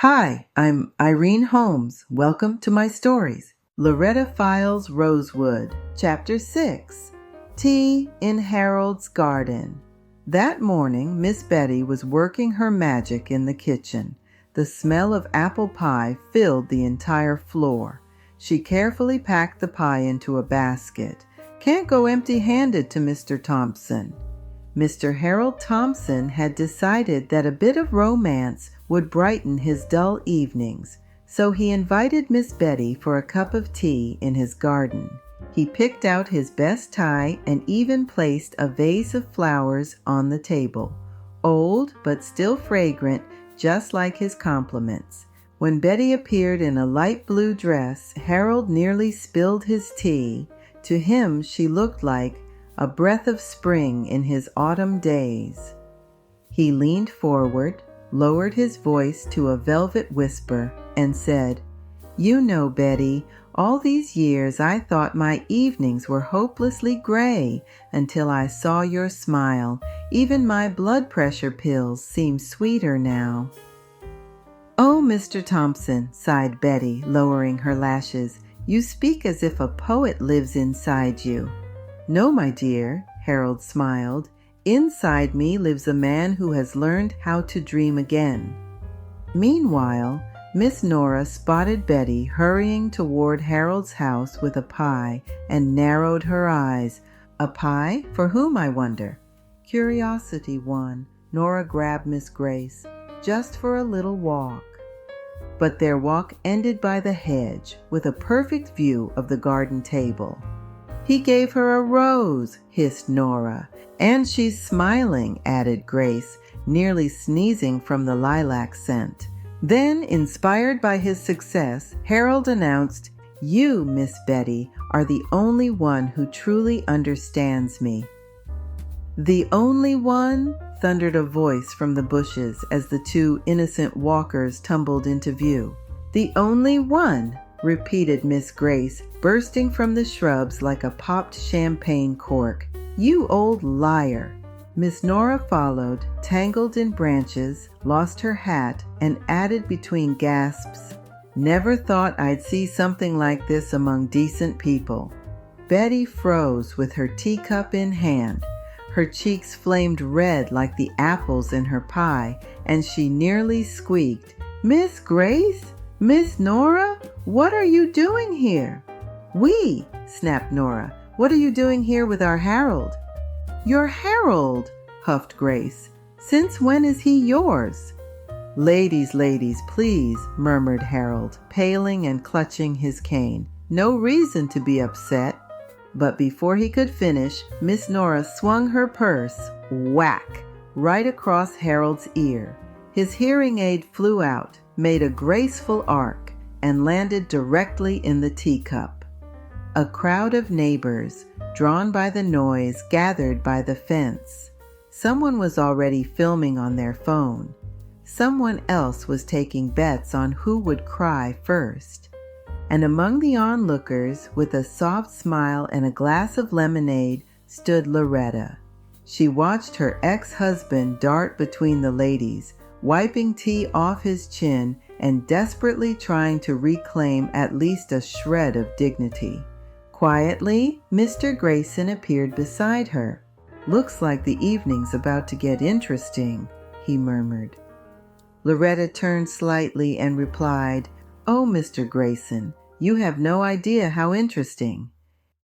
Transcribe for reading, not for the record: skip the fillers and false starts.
Hi, I'm Irene Holmes. Welcome to my stories. Loretta Files, Rosewood, Chapter 6, Tea in Harold's Garden. That morning, Miss Betty was working her magic in the kitchen. The smell of apple pie filled the entire floor. She carefully packed the pie into a basket. Can't go empty-handed to Mr. Thompson. Mr. Harold Thompson had decided that a bit of romance would brighten his dull evenings, so he invited Miss Betty for a cup of tea in his garden. He picked out his best tie and even placed a vase of flowers on the table, old but still fragrant, just like his compliments. When Betty appeared in a light blue dress, Harold nearly spilled his tea. To him, she looked like a breath of spring in his autumn days. He leaned forward, lowered his voice to a velvet whisper, and said, "You know, Betty, all these years I thought my evenings were hopelessly gray until I saw your smile. Even my blood pressure pills seem sweeter now." "Oh, Mr. Thompson," sighed Betty, lowering her lashes, "you speak as if a poet lives inside you." "No, my dear," Harold smiled. "Inside me lives a man who has learned how to dream again." Meanwhile, Miss Nora spotted Betty hurrying toward Harold's house with a pie and narrowed her eyes. "A pie? For whom, I wonder?" Curiosity won. Nora grabbed Miss Grace, just for a little walk. But their walk ended by the hedge, with a perfect view of the garden table. "He gave her a rose," hissed Nora. "And she's smiling," added Grace, nearly sneezing from the lilac scent. Then, inspired by his success, Harold announced, "You, Miss Betty, are the only one who truly understands me." "The only one?" thundered a voice from the bushes as the two innocent walkers tumbled into view. "The only one," repeated Miss Grace, bursting from the shrubs like a popped champagne cork. "You old liar!" Miss Nora followed, tangled in branches, lost her hat, and added between gasps, "Never thought I'd see something like this among decent people." Betty froze with her teacup in hand. Her cheeks flamed red like the apples in her pie, and she nearly squeaked, "Miss Grace? Miss Nora? What are you doing here?" "We," snapped Nora. "What are you doing here with our Harold?" "Your Harold?" huffed Grace. "Since when is he yours?" "Ladies, ladies, please," murmured Harold, paling and clutching his cane. "No reason to be upset." But before he could finish, Miss Nora swung her purse, whack, right across Harold's ear. His hearing aid flew out, made a graceful arc, and landed directly in the teacup. A crowd of neighbors, drawn by the noise, gathered by the fence. Someone was already filming on their phone. Someone else was taking bets on who would cry first. And among the onlookers, with a soft smile and a glass of lemonade, stood Loretta. She watched her ex-husband dart between the ladies, wiping tea off his chin and desperately trying to reclaim at least a shred of dignity. Quietly, Mr. Grayson appeared beside her. "Looks like the evening's about to get interesting," he murmured. Loretta turned slightly and replied, "Oh, Mr. Grayson, you have no idea how interesting."